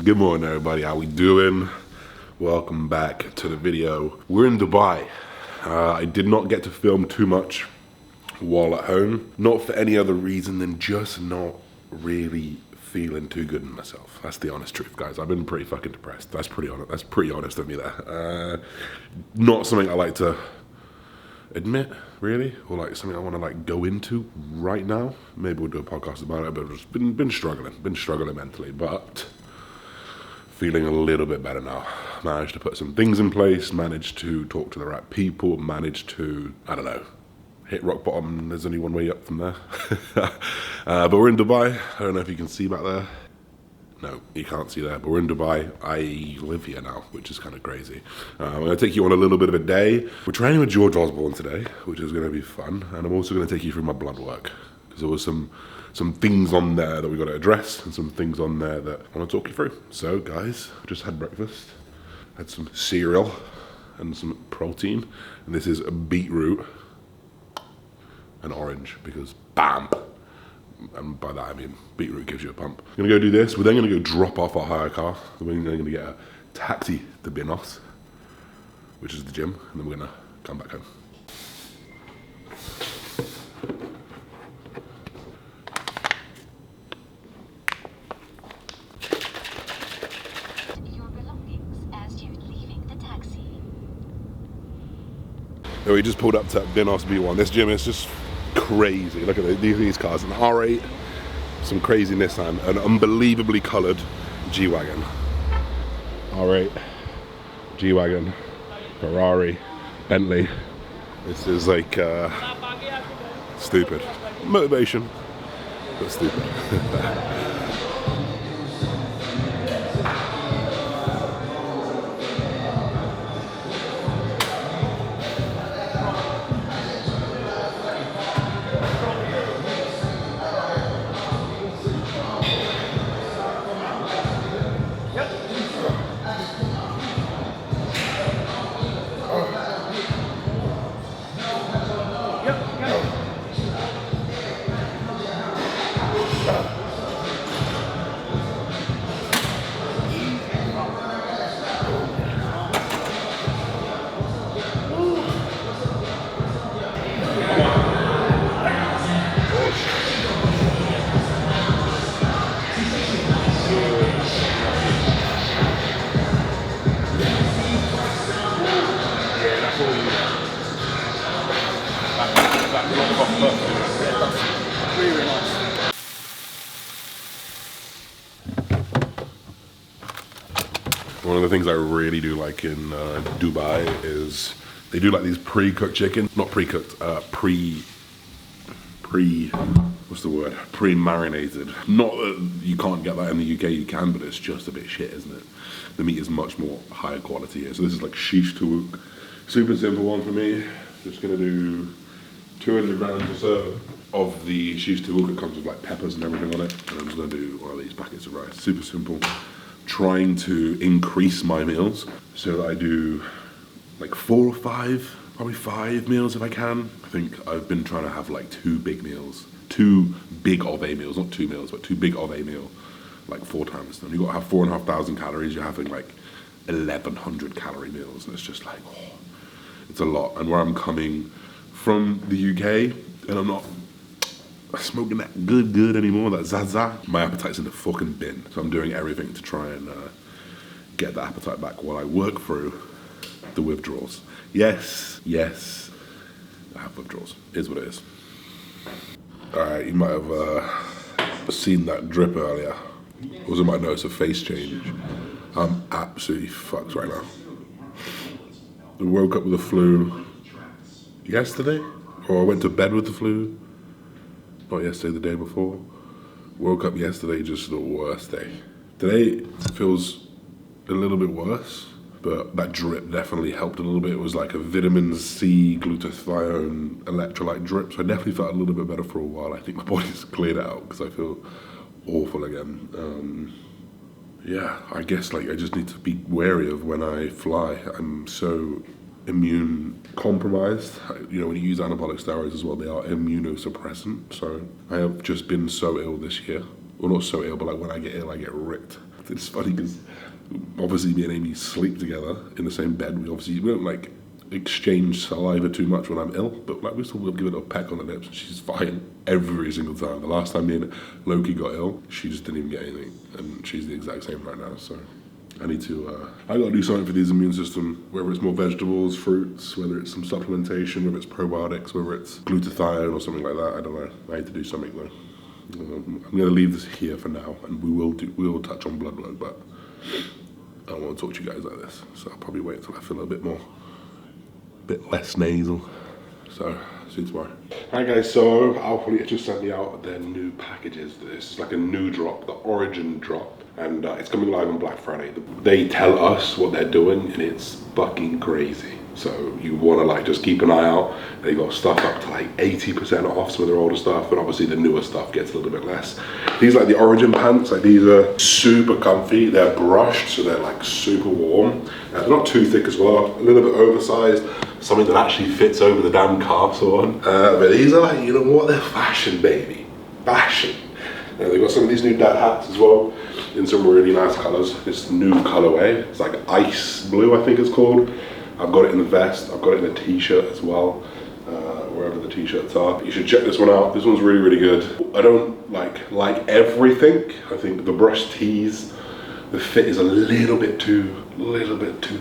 Good morning, everybody. How we doing? Welcome back to the video. We're in Dubai. I did not get to film too much while at home. Not for any other reason than just not really feeling too good in myself. That's the honest truth, guys. I've been pretty fucking depressed. That's pretty honest of me there. Not something I like to admit, really, or like something I want to like go into right now. Maybe we'll do a podcast about it, but I've just been struggling mentally, but feeling a little bit better now. Managed to put some things in place, managed to talk to the right people, managed to, I don't know, hit rock bottom. There's only one way up from there. But we're in Dubai. I don't know if you can see back there. No, you can't see there, but we're in Dubai. I live here now, which is kind of crazy. I'm going to take you on a little bit of a day. We're training with George Osborne today, which is going to be fun. And I'm also going to take you through my blood work, because there was some things on there that we got to address and some things on there that I want to talk you through. So guys, I just had breakfast. Had some cereal and some protein. And this is a beetroot and orange, because bam. And by that I mean beetroot gives you a pump. I'm gonna go do this. We're then gonna go drop off our hire car. We're then gonna get a taxi to Binos, which is the gym, and then we're gonna come back home. Your belongings as you're leaving the taxi. So we just pulled up to Binos B1. This gym is just crazy. Look at these cars. An R8, some crazy Nissan, an unbelievably coloured G-Wagon. R8, G-Wagon, Ferrari, Bentley. This is like stupid. Motivation, but stupid. One of the things I really do like in Dubai is they do like these pre-cooked chicken, not pre-cooked, what's the word? Pre-marinated. Not that you can't get that in the UK, you can, but it's just a bit shit, isn't it? The meat is much more higher quality here. So this is like shish tawuk. Super simple one for me. Just gonna do 200 grams or so of the shish tawuk. It comes with like peppers and everything on it. And I'm just gonna do one of these packets of rice. Super simple. Trying to increase my meals so that I do like 4 or 5, probably 5 meals if I can. I think I've been trying to have like 2 big meals, 2 big of a meals, not 2 meals, but 2 big of a meal, like 4 times. And you've got to have 4,500 calories. You're having like 1,100 calorie meals, and it's just like, oh, it's a lot. And where I'm coming from the UK, and I'm not smoking that good anymore, that Zaza. My appetite's in the fucking bin. So I'm doing everything to try and get the appetite back while I work through the withdrawals. Yes, I have withdrawals. Is what it is. Alright, you might have seen that drip earlier. It was in my nose, a face change. I'm absolutely fucked right now. I woke up with the flu yesterday, or I went to bed with the flu. Not yesterday, the day before. Woke up yesterday, just the worst day. Today feels a little bit worse, but that drip definitely helped a little bit. It was like a vitamin C, glutathione, electrolyte drip, so I definitely felt a little bit better for a while. I think my body's cleared it out because I feel awful again. Yeah, I guess like I just need to be wary of when I fly. I'm so immune compromised. You know, when you use anabolic steroids as well, they are immunosuppressant. So I have just been so ill this year. Well, not so ill, but like when I get ill, I get ripped. It's funny because obviously me and Amy sleep together in the same bed. We don't like exchange saliva too much when I'm ill, but like we still will give it a peck on the lips. She's fine every single time. The last time me and Loki got ill, she just didn't even get anything, and she's the exact same right now. So I need to. I got to do something for this immune system. Whether it's more vegetables, fruits, whether it's some supplementation, whether it's probiotics, whether it's glutathione or something like that. I don't know. I need to do something though. I'm going to leave this here for now, and we will touch on Bloodwork, but I don't want to talk to you guys like this, so I'll probably wait until I feel a bit less nasal. So, see you tomorrow. Hi guys, so Alphalete just sent me out their new packages. This is like a new drop, the Origin drop, and it's coming live on Black Friday. They tell us what they're doing, and it's fucking crazy. So you want to like just keep an eye out. They got stuff up to like 80% off some of their older stuff, but obviously the newer stuff gets a little bit less. These like the Origin pants, like these are super comfy. They're brushed, so they're like super warm. They're not too thick as well, a little bit oversized, something that actually fits over the damn calf one. But these are like, you know what, they're fashion, baby, fashion. They've got some of these new dad hats as well in some really nice colors. This new colorway, it's like ice blue, I think it's called. I've got it in the vest, I've got it in the t-shirt as well, wherever the t-shirts are. You should check this one out. This one's really, really good. I don't like everything. I think the brushed tees, the fit is a little bit too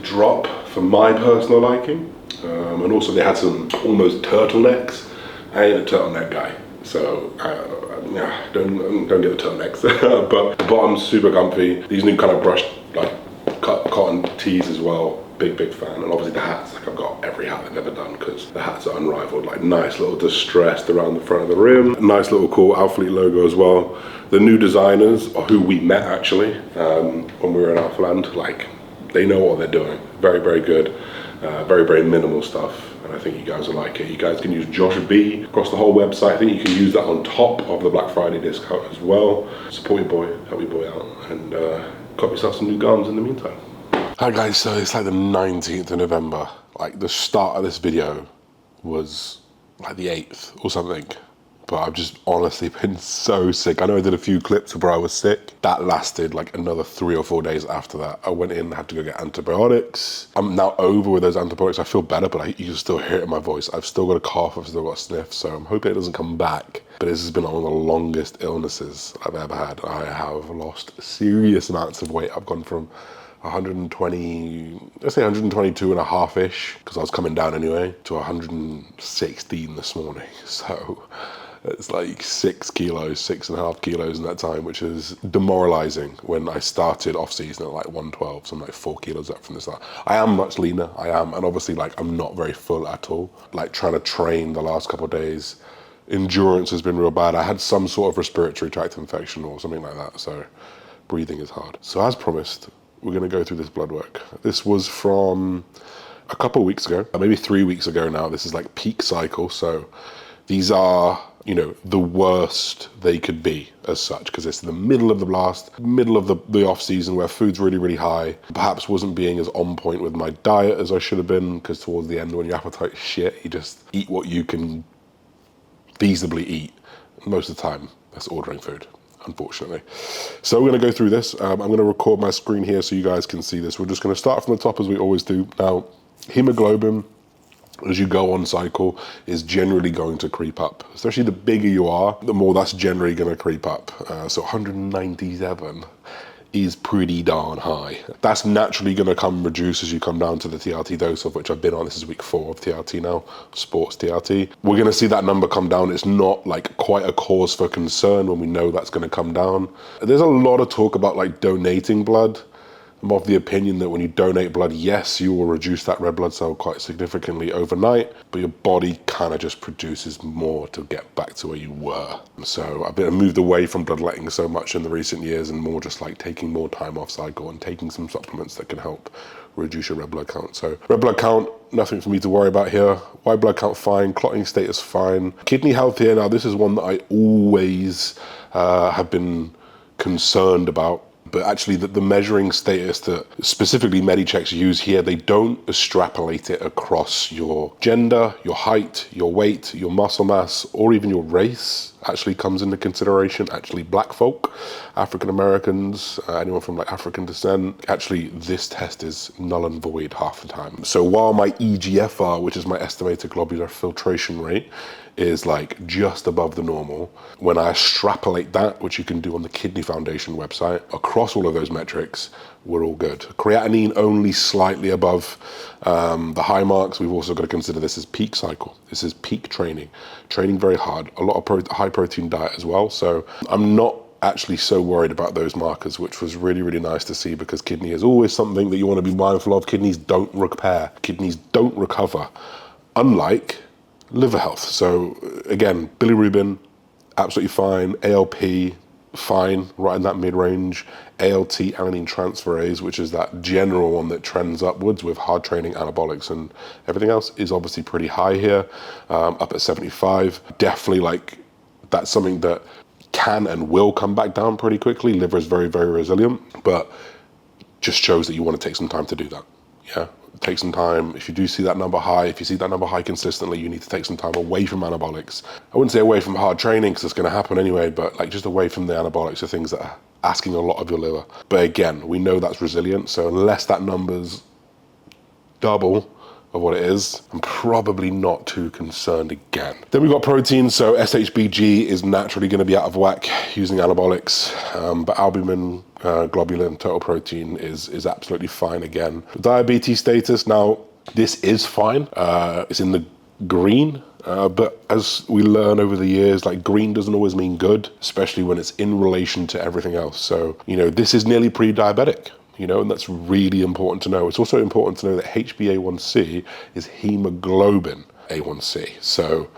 drop for my personal liking. And also they had some almost turtlenecks. I ain't a turtleneck guy, so don't get the turtlenecks. But the bottom's super comfy. These new kind of brushed like cut cotton tees as well. Big fan. And obviously the hats, like I've got every hat they've ever done because the hats are unrivaled. Like nice little distressed around the front of the rim. Nice little cool Alphalete logo as well. The new designers are who we met actually when we were in Alphaland. Like they know what they're doing. Very, very good. Very, very minimal stuff. And I think you guys will like it. You guys can use Josh B across the whole website. I think you can use that on top of the Black Friday discount as well. Support your boy, help your boy out, and got yourself some new gums in the meantime. Hi guys, so it's like the 19th of November. Like the start of this video was like the 8th or something. But I've just honestly been so sick. I know I did a few clips where I was sick. That lasted like another 3 or 4 days after that. I went in, had to go get antibiotics. I'm now over with those antibiotics. I feel better, but you can still hear it in my voice. I've still got a cough, I've still got a sniff, so I'm hoping it doesn't come back. But this has been one of the longest illnesses I've ever had. I have lost serious amounts of weight. I've gone from 120, let's say 122 and a half-ish, because I was coming down anyway, to 116 this morning. So it's like 6.5 kilos in that time, which is demoralizing when I started off season at like 112. So I'm like 4 kilos up from the start. I am much leaner, I am. And obviously like I'm not very full at all. Like trying to train the last couple of days, endurance has been real bad. I had some sort of respiratory tract infection or something like that. So breathing is hard. So as promised, we're going to go through this blood work. This was from a couple of weeks ago, maybe 3 weeks ago now. This is like peak cycle. So these are, you know, the worst they could be as such, because it's the middle of the blast, middle of the off season where food's really, really high. Perhaps wasn't being as on point with my diet as I should have been, because towards the end when your appetite's shit, you just eat what you can feasibly eat. Most of the time, that's ordering food, unfortunately. So we're going to go through this. I'm going to record my screen here so you guys can see this. We're just going to start from the top as we always do. Now, hemoglobin, as you go on cycle, is generally going to creep up. Especially the bigger you are, the more that's generally going to creep up. So 197 is pretty darn high. That's naturally going to come reduce as you come down to the TRT dose, of which I've been on. This is week 4 of TRT now, sports TRT. We're going to see that number come down. It's not like quite a cause for concern when we know that's going to come down. There's a lot of talk about like donating blood. I'm of the opinion that when you donate blood, yes, you will reduce that red blood cell quite significantly overnight, but your body kind of just produces more to get back to where you were. So I've been moved away from bloodletting so much in the recent years and more just like taking more time off cycle and taking some supplements that can help reduce your red blood count. So red blood count, nothing for me to worry about here. White blood count, fine. Clotting status, fine. Kidney health here. Now, this is one that I always have been concerned about. But actually the measuring status that specifically Medichecks use here, they don't extrapolate it across your gender, your height, your weight, your muscle mass, or even your race. actually comes into consideration. Actually, black folk, African Americans, anyone from like African descent, actually this test is null and void half the time. So while my EGFR, which is my estimated globular filtration rate, is like just above the normal, when I extrapolate that, which you can do on the Kidney Foundation website, across all of those metrics, we're all good. Creatinine only slightly above the high marks. We've also got to consider this as peak cycle. This is peak training very hard, a lot of high protein diet as well. So I'm not actually so worried about those markers, which was really, really nice to see, because kidney is always something that you want to be mindful of. Kidneys don't repair, kidneys don't recover, unlike liver health. So again, bilirubin, absolutely fine. ALP, fine, right in that mid-range. ALT, alanine transferase, which is that general one that trends upwards with hard training anabolics, and everything else is obviously pretty high here, up at 75. Definitely like, that's something that can and will come back down pretty quickly. Liver is very, very resilient, but just shows that you want to take some time to do that. Yeah, take some time. If you do see that number high, if you see that number high consistently, you need to take some time away from anabolics. I wouldn't say away from hard training, because it's going to happen anyway, but like just away from the anabolics, the things that are asking a lot of your liver. But again, we know that's resilient, so unless that number's double of what it is, I'm probably not too concerned again. Then we've got protein, so SHBG is naturally going to be out of whack using anabolics, but albumin, globulin, total protein is absolutely fine again. Diabetes status, now this is fine, it's in the green, but as we learn over the years, like green doesn't always mean good, especially when it's in relation to everything else. So, you know, this is nearly pre-diabetic. You know, and that's really important to know. It's also important to know that HbA1c is hemoglobin A1c. So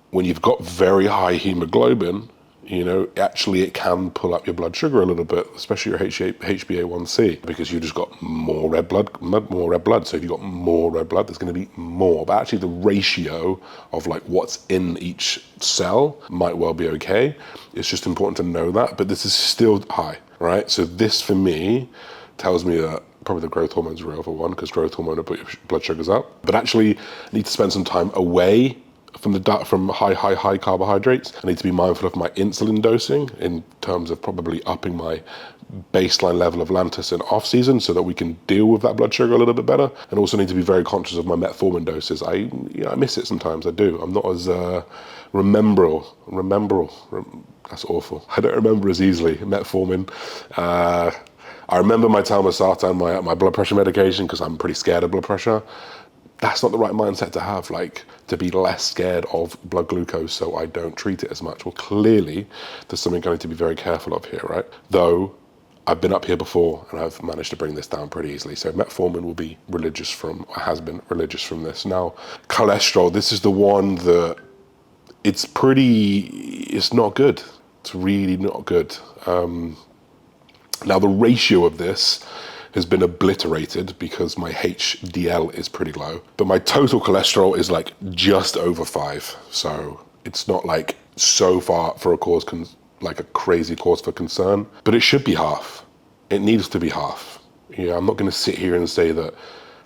when you've got very high hemoglobin, you know, actually it can pull up your blood sugar a little bit, especially your HbA1c, because you just got more red blood. So if you've got more red blood, there's going to be more. But actually the ratio of like what's in each cell might well be okay. It's just important to know that, but this is still high, right? So this for me tells me that probably the growth hormone's real, for one, because growth hormone will put your blood sugars up. But actually, I need to spend some time away from high carbohydrates. I need to be mindful of my insulin dosing in terms of probably upping my baseline level of Lantus in off season, so that we can deal with that blood sugar a little bit better. And also need to be very conscious of my metformin doses. I miss it sometimes. I do. I'm not as that's awful. I don't remember as easily. Metformin. I remember my Talmosartan, my blood pressure medication, because I'm pretty scared of blood pressure. That's not the right mindset to have, like to be less scared of blood glucose so I don't treat it as much. Well, clearly there's something I need to be very careful of here, right? Though I've been up here before and I've managed to bring this down pretty easily. So metformin will be has been religious from this. Now, cholesterol, this is the one that it's not good. It's really not good. Now the ratio of this has been obliterated because my HDL is pretty low, but my total cholesterol is like just over 5. So it's not like so far for like a crazy cause for concern, but it should be half. It needs to be half. Yeah, I'm not going to sit here and say that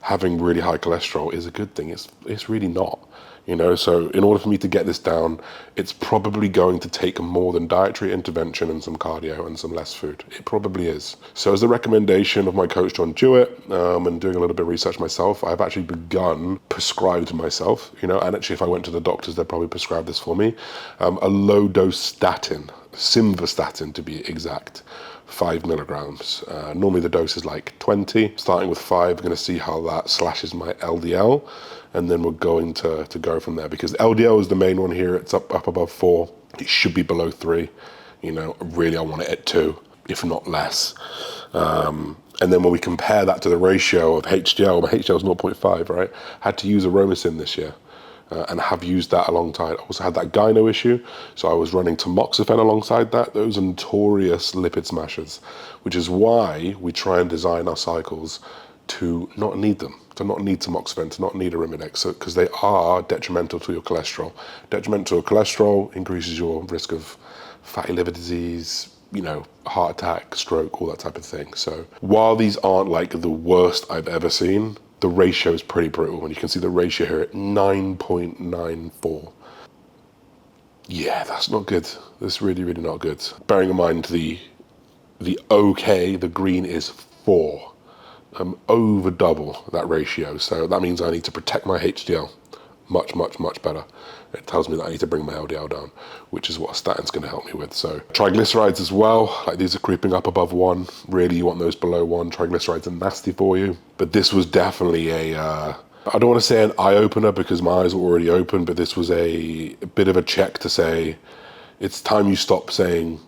having really high cholesterol is a good thing. It's really not. You know, so in order for me to get this down, it's probably going to take more than dietary intervention and some cardio and some less food. It probably is. So as a recommendation of my coach, John Jewett, and doing a little bit of research myself, I've actually begun prescribed myself, you know, and actually if I went to the doctors, they'd probably prescribe this for me, a low dose statin, simvastatin to be exact. 5 milligrams. Normally the dose is like 20. Starting with 5, we're going to see how that slashes my LDL, and then we're going to go from there, because LDL is the main one here. It's up above 4. It should be below 3. You know, really I want it at 2, if not less. And then when we compare that to the ratio of HDL, my HDL is 0.5, right? Had to use Aromacin this year. And have used that alongside. I also had that gyno issue, so I was running tamoxifen alongside that. Those are notorious lipid smashers, which is why we try and design our cycles to not need them, to not need tamoxifen, to not need Arimidex, because they are detrimental to your cholesterol. Detrimental cholesterol increases your risk of fatty liver disease, you know, heart attack, stroke, all that type of thing. So while these aren't like the worst I've ever seen, the ratio is pretty brutal, and you can see the ratio here at 9.94. Yeah, that's not good. That's really, really not good. Bearing in mind the OK, the green is 4. Over double that ratio. So that means I need to protect my HDL much, much, much better. It tells me that I need to bring my LDL down, which is what a statin's going to help me with. So triglycerides as well, like these are creeping up above 1. Really, you want those below 1. Triglycerides are nasty for you. But this was definitely a, I don't want to say an eye-opener because my eyes were already open, but this was a bit of a check to say, it's time you stop saying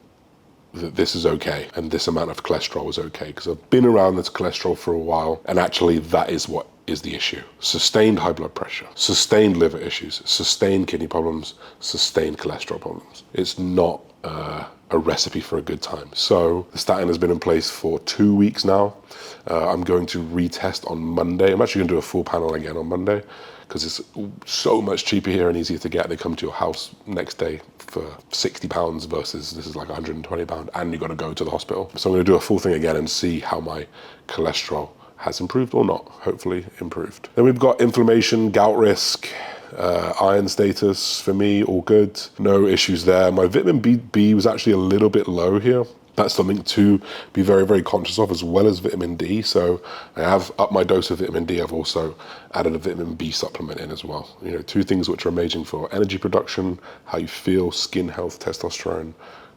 that this is okay and this amount of cholesterol is okay, because I've been around this cholesterol for a while, and actually that is what is the issue. Sustained high blood pressure, sustained liver issues, sustained kidney problems, sustained cholesterol problems. It's not a recipe for a good time. So the statin has been in place for 2 weeks now. I'm going to retest on Monday. I'm actually going to do a full panel again on Monday because it's so much cheaper here and easier to get. They come to your house next day for £60 versus this is like £120, and you've got to go to the hospital. So I'm going to do a full thing again and see how my cholesterol has improved or not. Hopefully improved. Then we've got inflammation, gout risk, iron status. For me, all good. No issues there. My vitamin B was actually a little bit low here. That's something to be very, very conscious of, as well as vitamin D. So I have upped my dose of vitamin D. I've also added a vitamin B supplement in as well. You know, 2 things which are amazing for energy production, how you feel, skin health, testosterone,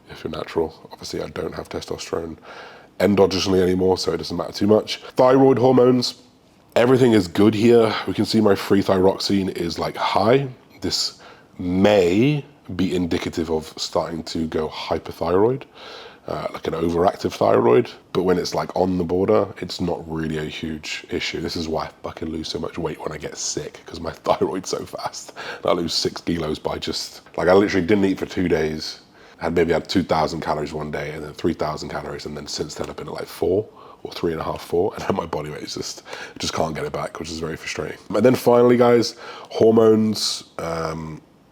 if you're natural. Obviously, I don't have testosterone endogenously anymore, so it doesn't matter too much. Thyroid hormones, everything is good here. We can see my free thyroxine is like high. This may be indicative of starting to go hyperthyroid. Like an overactive thyroid, but when it's like on the border, it's not really a huge issue. This is why I fucking lose so much weight when I get sick, because my thyroid's so fast. I lose 6 kilos by just, like I literally didn't eat for 2 days. I maybe had 2,000 calories one day and then 3,000 calories. And then since then I've been at like 4 or 3.5, 4. And then my body weight is just can't get it back, which is very frustrating. And then finally, guys, hormones.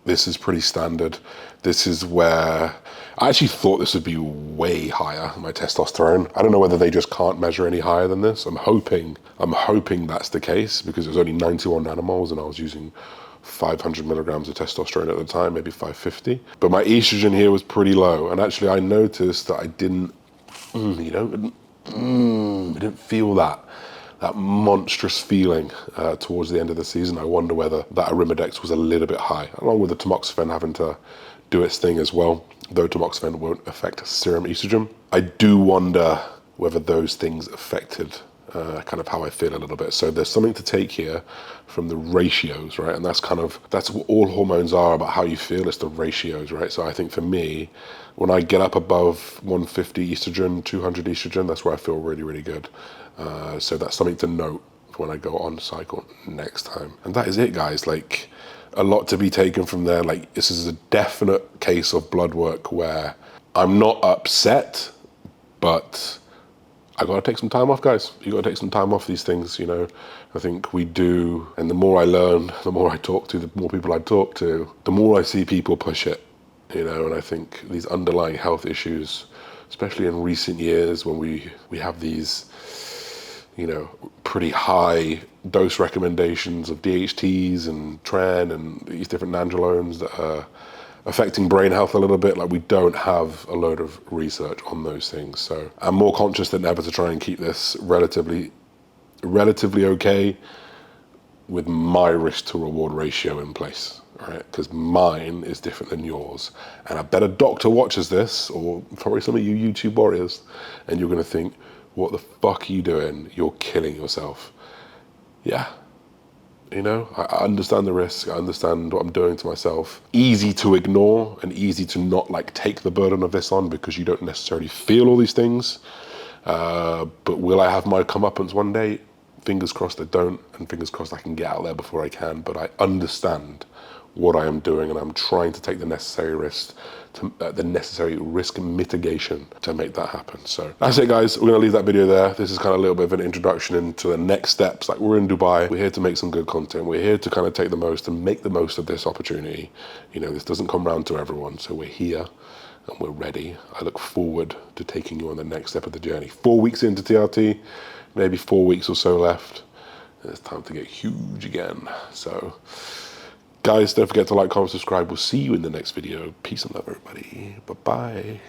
This is pretty standard. This is where I actually thought this would be way higher, my testosterone. I don't know whether they just can't measure any higher than this. I'm hoping that's the case, because it was only 91 nanomoles and I was using 500 milligrams of testosterone at the time, maybe 550. But my estrogen here was pretty low. And actually I noticed that I didn't, I didn't feel that monstrous feeling towards the end of the season. I wonder whether that Arimidex was a little bit high, along with the tamoxifen having to do its thing as well, though tamoxifen won't affect serum estrogen. I do wonder whether those things affected kind of how I feel a little bit. So there's something to take here from the ratios, right? And that's what all hormones are about, how you feel. It's the ratios, right? So I think for me, when I get up above 150 estrogen, 200 estrogen, that's where I feel really, really good. So that's something to note when I go on cycle next time. And that is it, guys. Like, a lot to be taken from there. Like, this is a definite case of blood work where I'm not upset, but I gotta take some time off, guys. You gotta take some time off these things, you know. I think we do, and the more I learn, the more I talk to, the more people I talk to, the more I see people push it, you know. And I think these underlying health issues, especially in recent years when we have these, you know, pretty high dose recommendations of DHTs and tren and these different nandrolones that are affecting brain health a little bit. Like, we don't have a load of research on those things. So I'm more conscious than ever to try and keep this relatively okay with my risk to reward ratio in place, right? Because mine is different than yours. And I bet a doctor watches this, or probably some of you YouTube warriors, and you're gonna think, what the fuck are you doing? You're killing yourself. Yeah, you know, I understand the risk. I understand what I'm doing to myself. Easy to ignore and easy to not like take the burden of this on because you don't necessarily feel all these things. But will I have my comeuppance one day? Fingers crossed I don't, and fingers crossed I can get out there before I can. But I understand what I am doing, and I'm trying to take the necessary risk mitigation to make that happen. So that's it, guys. We're gonna leave that video there. This is kind of a little bit of an introduction into the next steps. Like, we're in Dubai. We're here to make some good content. We're here to kind of take the most and make the most of this opportunity. You know, this doesn't come around to everyone. So we're here and we're ready. I look forward to taking you on the next step of the journey. 4 weeks into TRT, maybe 4 weeks or so left. And it's time to get huge again. So Guys, don't forget to like, comment, subscribe. We'll see you in the next video. Peace and love, everybody. Bye-bye.